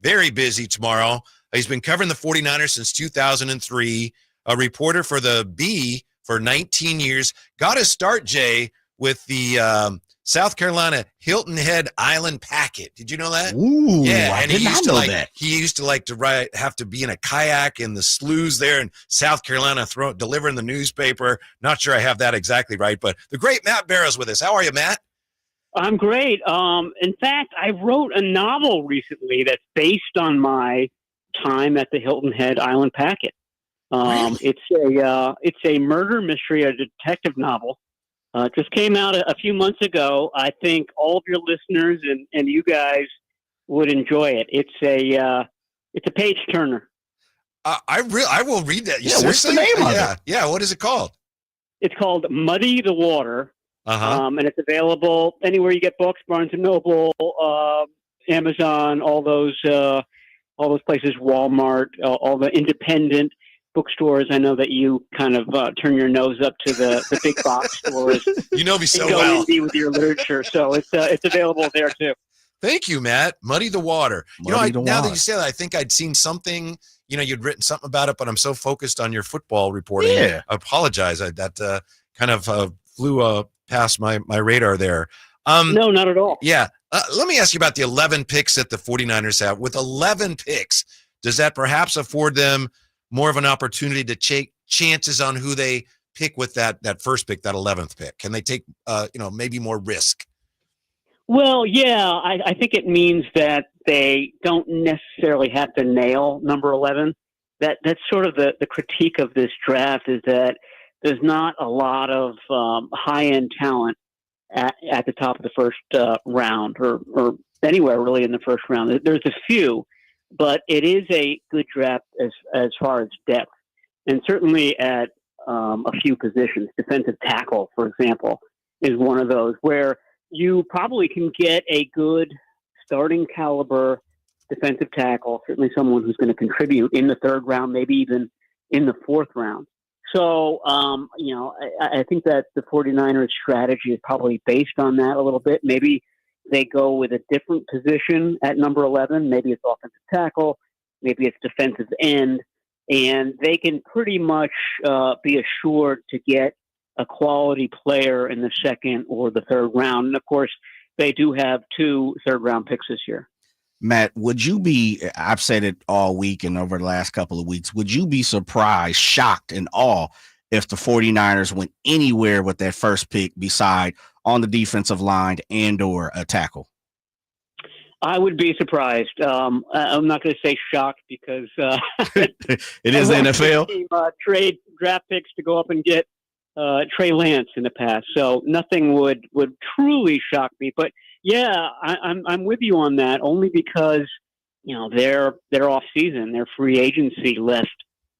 very busy tomorrow. He's been covering the 49ers since 2003, a reporter for the Bee for 19 years. Got his start, Jay, with the South Carolina Hilton Head Island Packet. Did you know that? Ooh, yeah, I and did not know that. He used to have to be in a kayak in the sloughs there in South Carolina, delivering the newspaper. Not sure I have that exactly right, but the great Matt Barrows with us. How are you, Matt? I'm great. In fact, I wrote a novel recently that's based on my time at the Hilton Head Island Packet. Really? It's a murder mystery, a detective novel. It just came out a few months ago. I think all of your listeners and you guys would enjoy it. It's a page turner. I will read that. Yeah, what's the name of it? Yeah, what is it called? It's called Muddy the Water. Uh-huh. And it's available anywhere you get books, Barnes & Noble, Amazon, all those places, Walmart, all the independent bookstores. I know that you kind of turn your nose up to the big box stores. You know me so go well. indie with your literature, so it's available there too. Thank you, Matt. Muddy the Water. Now that Water. you say that, I think I'd seen something. You'd written something about it, but I'm so focused on your football reporting. Yeah. I apologize. That kind of flew past my radar there. No, not at all. Yeah. Let me ask you about the 11 picks that the 49ers have. With 11 picks, does that perhaps afford them more of an opportunity to take chances on who they pick with that first pick, that 11th pick? Can they take, maybe more risk? Well, yeah, I think it means that they don't necessarily have to nail number 11. That's sort of the critique of this draft, is that there's not a lot of high-end talent at the top of the first round or anywhere really in the first round. There's a few, but it is a good draft as far as depth. And certainly at a few positions, defensive tackle, for example, is one of those where you probably can get a good starting caliber defensive tackle, certainly someone who's going to contribute in the third round, maybe even in the fourth round. So, I think that the 49ers strategy is probably based on that a little bit. Maybe they go with a different position at number 11. Maybe it's offensive tackle. Maybe it's defensive end. And they can pretty much be assured to get a quality player in the second or the third round. And, of course, they do have 2 third-round picks this year. Matt, would you be, I've said it all week and over the last couple of weeks, would you be surprised, shocked, and awe if the 49ers went anywhere with that first pick beside on the defensive line and or a tackle? I would be surprised. I'm not going to say shocked because it is the NFL. Trade draft picks to go up and get Trey Lance in the past, so nothing would truly shock me. But yeah, I'm with you on that, only because their off season, their free agency left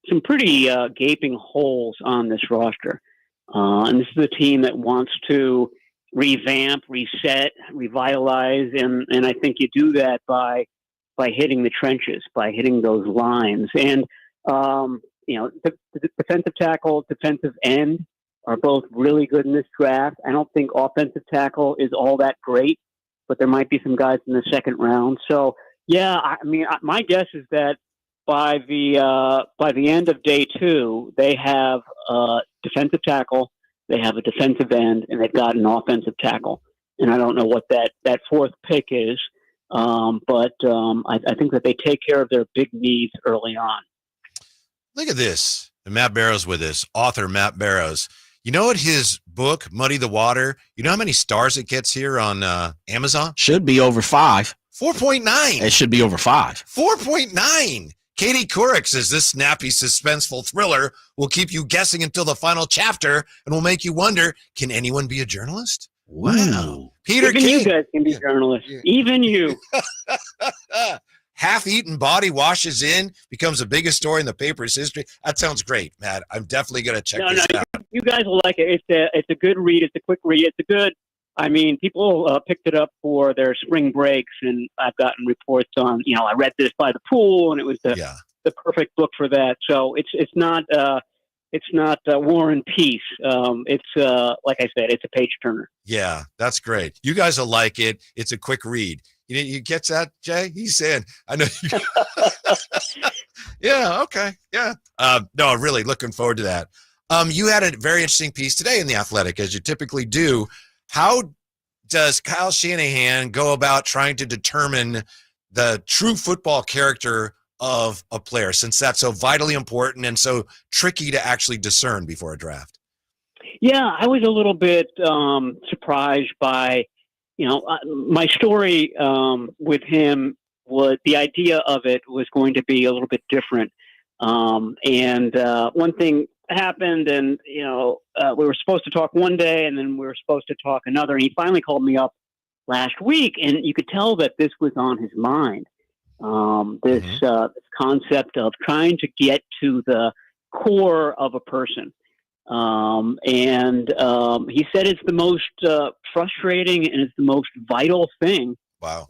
some pretty gaping holes on this roster, and this is a team that wants to revamp, reset, revitalize, and I think you do that by hitting the trenches, by hitting those lines, and the defensive tackle, defensive end are both really good in this draft. I don't think offensive tackle is all that great, but there might be some guys in the second round. So yeah, my guess is that by the end of day 2, they have a defensive tackle, they have a defensive end, and they've got an offensive tackle. And I don't know what that fourth pick is, but I think that they take care of their big needs early on. Look at this. And Matt Barrows with us, author Matt Barrows. You know what his book, Muddy the Water, you know how many stars it gets here on Amazon? Should be over 5. 4.9. It should be over 5. 4.9. Katie Couric says this snappy, suspenseful thriller will keep you guessing until the final chapter and will make you wonder, can anyone be a journalist? Wow. Ooh. Peter Even King. you guys can be journalists. Yeah. Even you. Half-eaten body washes in, becomes the biggest story in the paper's history. That sounds great, Matt. I'm definitely going to check this out. You guys will like it. It's a good read. It's a quick read. It's a good. People picked it up for their spring breaks, and I've gotten reports on. I read this by the pool, and it was the perfect book for that. So it's not War and Peace. It's like I said, it's a page turner. Yeah, that's great. You guys will like it. It's a quick read. You get that, Jay? He's saying, I know. Yeah. Okay. Yeah. No, really looking forward to that. You had a very interesting piece today in The Athletic, as you typically do. How does Kyle Shanahan go about trying to determine the true football character of a player, since that's so vitally important and so tricky to actually discern before a draft? Yeah, I was a little bit surprised by, my story with him was the idea of it was going to be a little bit different. And one thing happened, and we were supposed to talk one day, and then we were supposed to talk another. And he finally called me up last week, and you could tell that this was on his mind. This concept of trying to get to the core of a person. He said it's the most frustrating and it's the most vital thing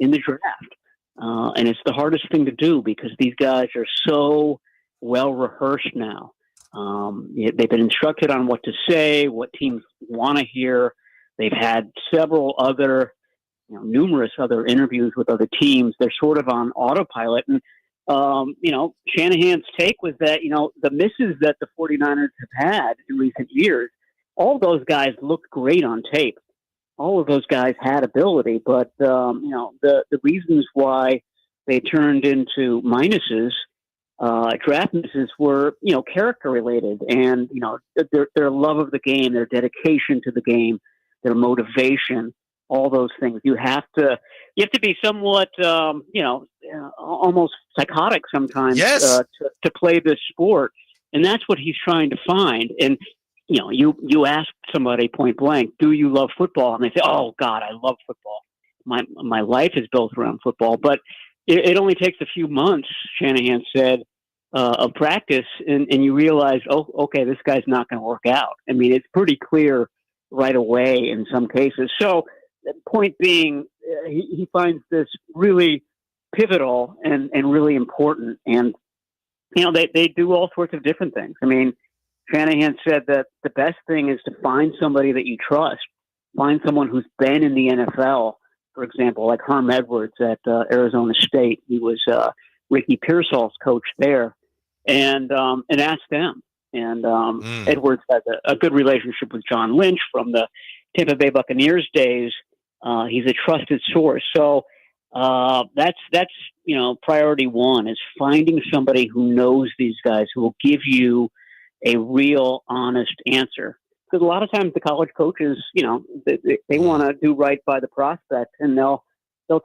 in the draft. And it's the hardest thing to do because these guys are so well rehearsed now. They've been instructed on what to say, what teams want to hear. They've had numerous other interviews with other teams. They're sort of on autopilot. And, Shanahan's take was that, the misses that the 49ers have had in recent years, all those guys looked great on tape. All of those guys had ability, but, the reasons why they turned into minuses, draft misses were, character related and, their love of the game, their dedication to the game, their motivation, all those things. You have to be somewhat, almost psychotic sometimes to play this sport. And that's what he's trying to find. And, you ask somebody point blank, do you love football? And they say, oh God, I love football. My life is built around football, but it only takes a few months, Shanahan said, of practice. And you realize, oh, okay, this guy's not going to work out. I mean, it's pretty clear right away in some cases. So, the point being, he finds this really pivotal and really important. And, they do all sorts of different things. I mean, Shanahan said that the best thing is to find somebody that you trust, find someone who's been in the NFL, for example, like Herm Edwards at Arizona State. He was Ricky Pearsall's coach there, and ask them. And Edwards has a good relationship with John Lynch from the Tampa Bay Buccaneers days. He's a trusted source. So that's priority one is finding somebody who knows these guys, who will give you a real honest answer. Because a lot of times the college coaches, they want to do right by the prospect, and they'll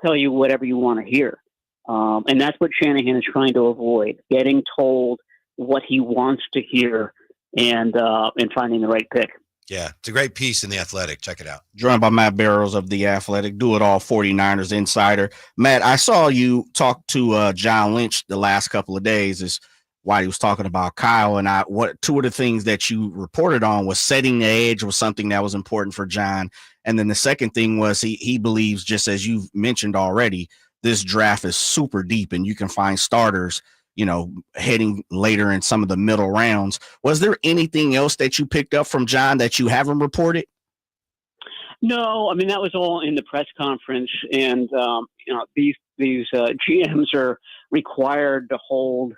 tell you whatever you want to hear. And that's what Shanahan is trying to avoid, getting told what he wants to hear and finding the right pick. Yeah, it's a great piece in The Athletic. Check it out. Joined by Matt Barrows of The Athletic, Do It All 49ers Insider. Matt, I saw you talk to John Lynch the last couple of days is while he was talking about Kyle. And two of the things that you reported on was setting the edge was something that was important for John. And then the second thing was he believes, just as you've mentioned already, this draft is super deep and you can find starters heading later in some of the middle rounds. Was there anything else that you picked up from John that you haven't reported? No, I mean, that was all in the press conference. And, these GMs are required to hold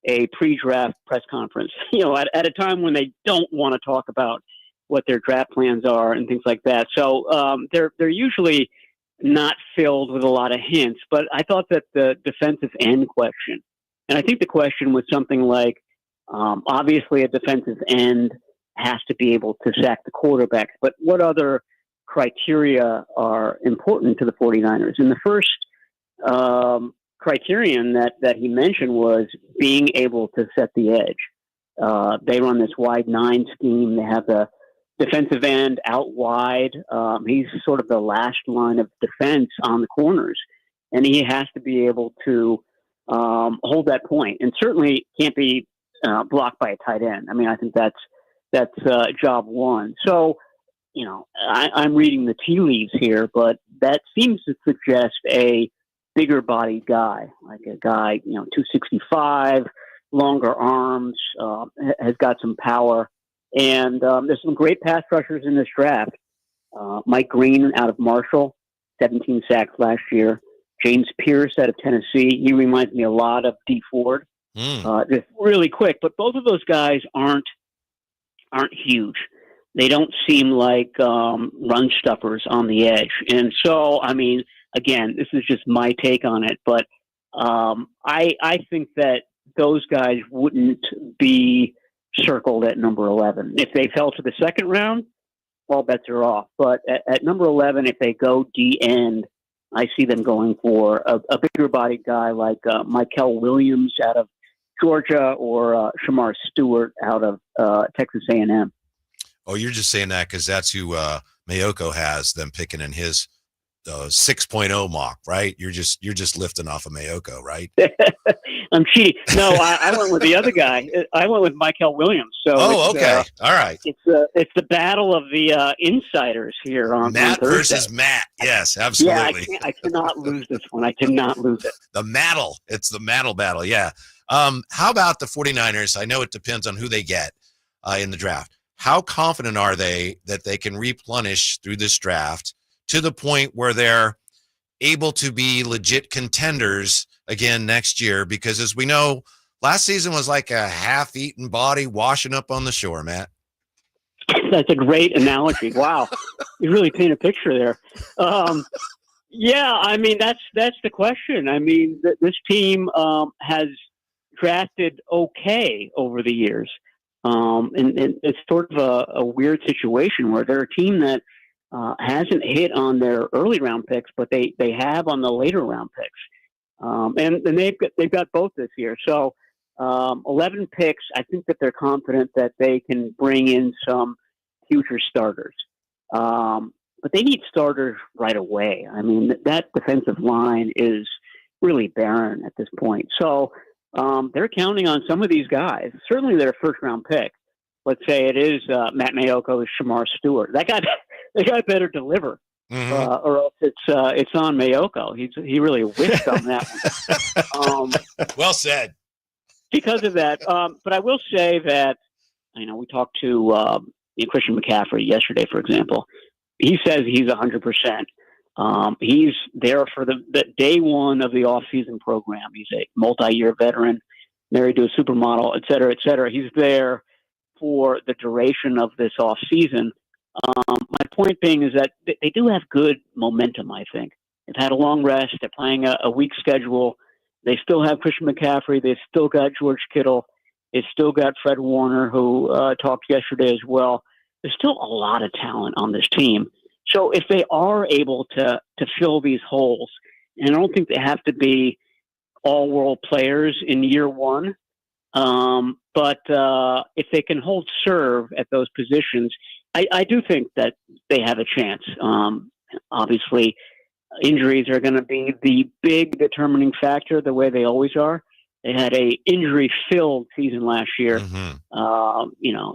a pre-draft press conference, at a time when they don't want to talk about what their draft plans are and things like that. So they're usually not filled with a lot of hints. But I thought that the defensive end question, and I think the question was something like, obviously a defensive end has to be able to sack the quarterback, but what other criteria are important to the 49ers? And the first criterion that he mentioned was being able to set the edge. They run this wide 9 scheme. They have the defensive end out wide. He's sort of the last line of defense on the corners, and he has to be able to hold that point, and certainly can't be blocked by a tight end. I mean, I think that's job one. So, I'm reading the tea leaves here, but that seems to suggest a bigger bodied guy, like a guy, 265, longer arms, has got some power. And there's some great pass rushers in this draft. Mike Green out of Marshall, 17 sacks last year. James Pierce out of Tennessee. He reminds me a lot of D Ford. Just really quick, but both of those guys aren't huge. They don't seem like run stuffers on the edge. And so, I mean, again, this is just my take on it, but I think that those guys wouldn't be circled at number 11. If they fell to the second round, all bets are off. But at number 11, if they go D end, I see them going for a bigger bodied guy like Mikel Williams out of Georgia or Shamar Stewart out of Texas A&M. Oh, you're just saying that because that's who Mayoko has them picking in his 6.0 mock, right? You're just lifting off of Mayoko, right? I'm cheating. No, I went with the other guy. I went with Mikel Williams. So okay. All right. It's the battle of the insiders here on Matt on Thursday. versus Matt. Yes, absolutely. Yeah, I cannot lose this one. I cannot lose it. The Mattle. It's the Mattle battle. Yeah. How about the 49ers? I know it depends on who they get in the draft. How confident are they that they can replenish through this draft to the point where they're able to be legit contenders again next year? Because as we know, last season was like a half-eaten body washing up on the shore, Matt. That's a great analogy. Wow. You really paint a picture there. Yeah, I mean, that's the question. I mean, this team has drafted okay over the years. And it's sort of a weird situation where they're a team that hasn't hit on their early round picks, but they have on the later round picks. And they've got both this year. So 11 picks, I think that they're confident that they can bring in some future starters. But they need starters right away. I mean, that defensive line is really barren at this point. So they're counting on some of these guys. Certainly their first round pick. Let's say it is Matt Mayoko is Shamar Stewart. That guy better deliver, or else it's on Mayoko. He really whiffed on that one. Well said. Because of that, but I will say that we talked to Christian McCaffrey yesterday, for example. He says he's 100%. He's there for the day one of the off-season program. He's a multi-year veteran, married to a supermodel, et cetera, et cetera. He's there for the duration of this off-season. My point being is that they do have good momentum, I think. They've had a long rest. They're playing a weak schedule. They still have Christian McCaffrey. They've still got George Kittle. They've still got Fred Warner, who talked yesterday as well. There's still a lot of talent on this team. So if they are able to fill these holes, and I don't think they have to be all-world players in year one, but if they can hold serve at those positions, I do think that they have a chance. Obviously, injuries are going to be the big determining factor, the way they always are. They had a injury-filled season last year.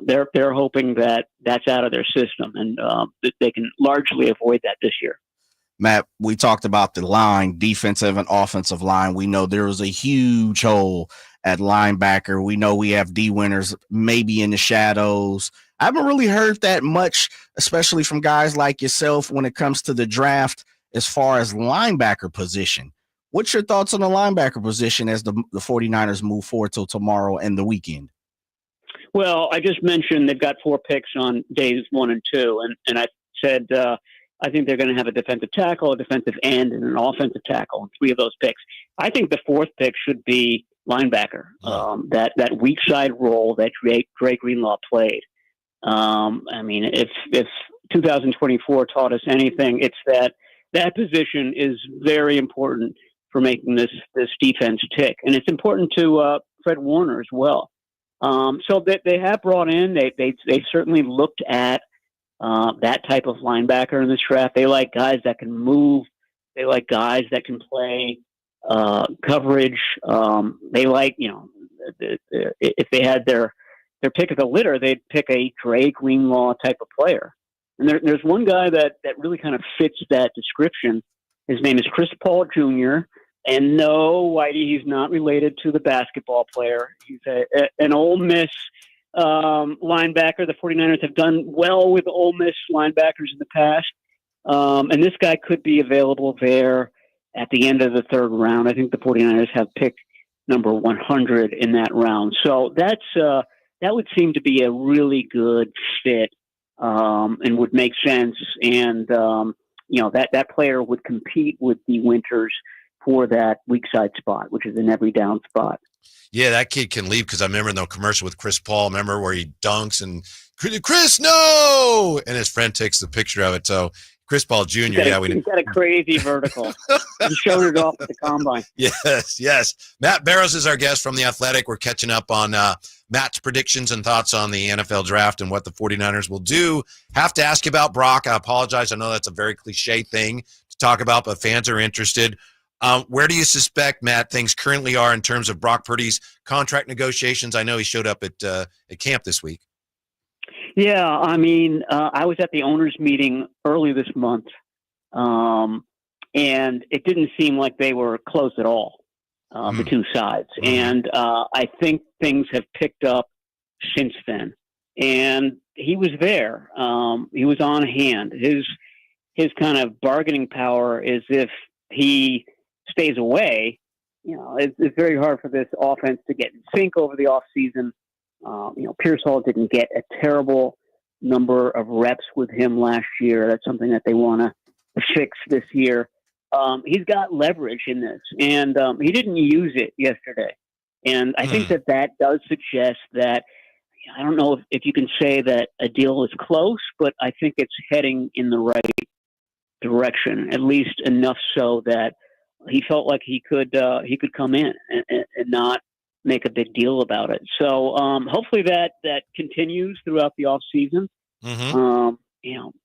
They're hoping that that's out of their system, and that they can largely avoid that this year. Matt, we talked about the line, defensive and offensive line. We know there was a huge hole at linebacker. We know we have D winners maybe in the shadows. I haven't really heard that much, especially from guys like yourself when it comes to the draft as far as linebacker position. What's your thoughts on the linebacker position as the 49ers move forward till tomorrow and the weekend? Well, I just mentioned they've got 4 picks on days 1 and 2, and I said I think they're going to have a defensive tackle, a defensive end, and an offensive tackle in 3 of those picks. I think the 4th pick should be linebacker, that weak side role that Dre Greenlaw played. I mean, if 2024 taught us anything, it's that position is very important for making this defense tick. And it's important to Fred Warner as well. So they have brought in, they've certainly looked at that type of linebacker in this draft. They like guys that can move. They like guys that can play coverage. They like, if they had their pick of the litter, they'd pick a Dre Greenlaw type of player. And there's one guy that really kind of fits that description. His name is Chris Paul Jr., and no, Whitey, he's not related to the basketball player. He's an Ole Miss linebacker. The 49ers have done well with Ole Miss linebackers in the past. And this guy could be available there. at the end of the third round. I think the 49ers have picked number 100 in that round. So that would seem to be a really good fit, and would make sense. And, that player would compete with the Winters for that weak side spot, which is an every down spot. Yeah, that kid can leave, because I remember in the commercial with Chris Paul, remember where he dunks and Chris, no! And his friend takes the picture of it. So Chris Paul Jr., he's got a crazy vertical. He showed it off at the combine. Yes. Matt Barrows is our guest from The Athletic. We're catching up on Matt's predictions and thoughts on the NFL draft and what the 49ers will do. Have to ask you about Brock. I apologize. I know that's a very cliche thing to talk about, but fans are interested. Where do you suspect, Matt, things currently are in terms of Brock Purdy's contract negotiations? I know he showed up at camp this week. Yeah, I mean, I was at the owners' meeting early this month, and it didn't seem like they were close at all, the two sides. And I think things have picked up since then. And he was there. He was on hand. His kind of bargaining power is, if he stays away, it's very hard for this offense to get in sync over the offseason. Pierce Hall didn't get a terrible number of reps with him last year. That's something that they want to fix this year. He's got leverage in this, and he didn't use it yesterday. And I think that does suggest that, I don't know if you can say that a deal is close, but I think it's heading in the right direction, at least enough so that he felt like he could come in and not make a big deal about it. So hopefully that continues throughout the off season.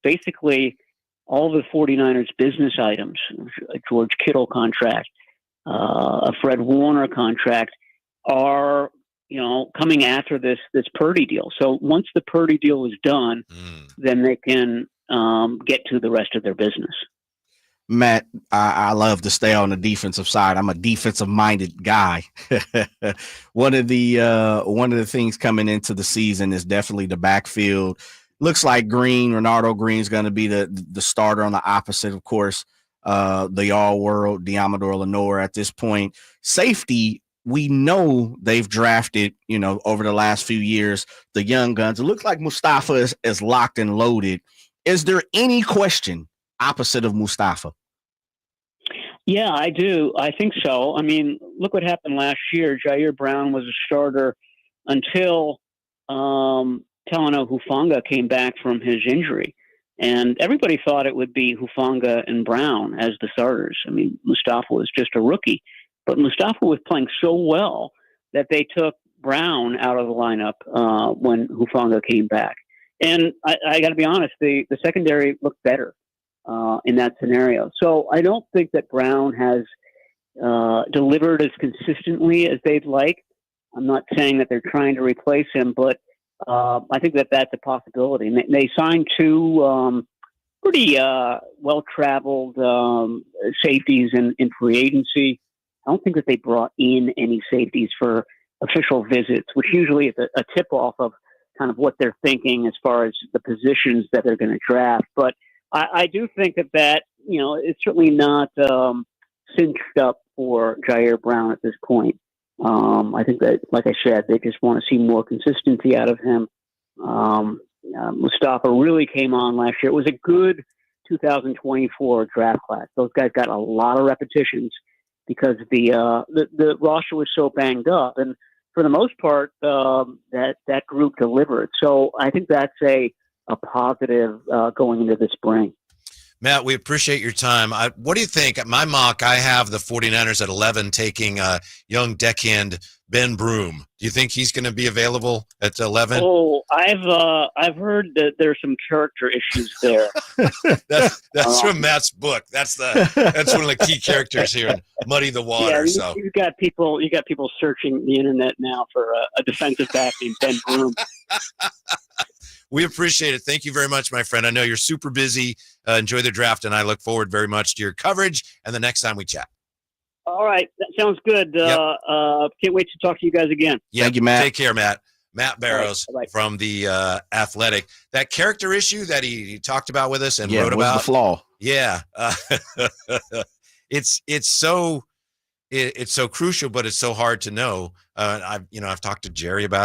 Basically all the 49ers business items, a George Kittle contract, a Fred Warner contract, are coming after this Purdy deal. So once the Purdy deal is done, then they can get to the rest of their business. Matt, I love to stay on the defensive side. I'm a defensive-minded guy. One of the things coming into the season is definitely the backfield. Looks like Renardo Green's going to be the starter on the opposite, of course, the all-world Deommodore Lenoir at this point. Safety, we know they've drafted, over the last few years, the young guns. It looks like Mustafa is locked and loaded. Is there any question opposite of Mustafa? Yeah, I do. I think so. I mean, look what happened last year. Jair Brown was a starter until Talanoa Hufanga came back from his injury. And everybody thought it would be Hufanga and Brown as the starters. I mean, Mustafa was just a rookie. But Mustafa was playing so well that they took Brown out of the lineup when Hufanga came back. And I got to be honest, the secondary looked better in that scenario. So I don't think that Brown has delivered as consistently as they'd like. I'm not saying that they're trying to replace him, but I think that that's a possibility. And they signed two pretty well-traveled safeties in free agency. I don't think that they brought in any safeties for official visits, which usually is a tip-off of kind of what they're thinking as far as the positions that they're going to draft. But I do think that it's certainly not cinched up for Jair Brown at this point. I think that, like I said, they just want to see more consistency out of him. Mustafa really came on last year. It was a good 2024 draft class. Those guys got a lot of repetitions because the roster was so banged up, and for the most part, that group delivered. So I think that's a positive going into the spring. Matt, we appreciate your time. What do you think? At my mock, I have the 49ers at 11 taking young deckhand Ben Broom. Do you think he's going to be available at 11? Oh, I've heard that there's some character issues there. that's from Matt's book. That's one of the key characters here in Muddy the Water. Yeah, you got people searching the internet now for a defensive back named Ben Broom. We appreciate it. Thank you very much, my friend. I know you're super busy. Enjoy the draft, and I look forward very much to your coverage and the next time we chat. All right. That sounds good. Yep. Can't wait to talk to you guys again. Yep. Thank you, Matt. Take care, Matt. Matt Barrows from The Athletic. That character issue that he talked about with us and wrote about. What's the flaw? Yeah. it's so crucial, but it's so hard to know. I've talked to Jerry about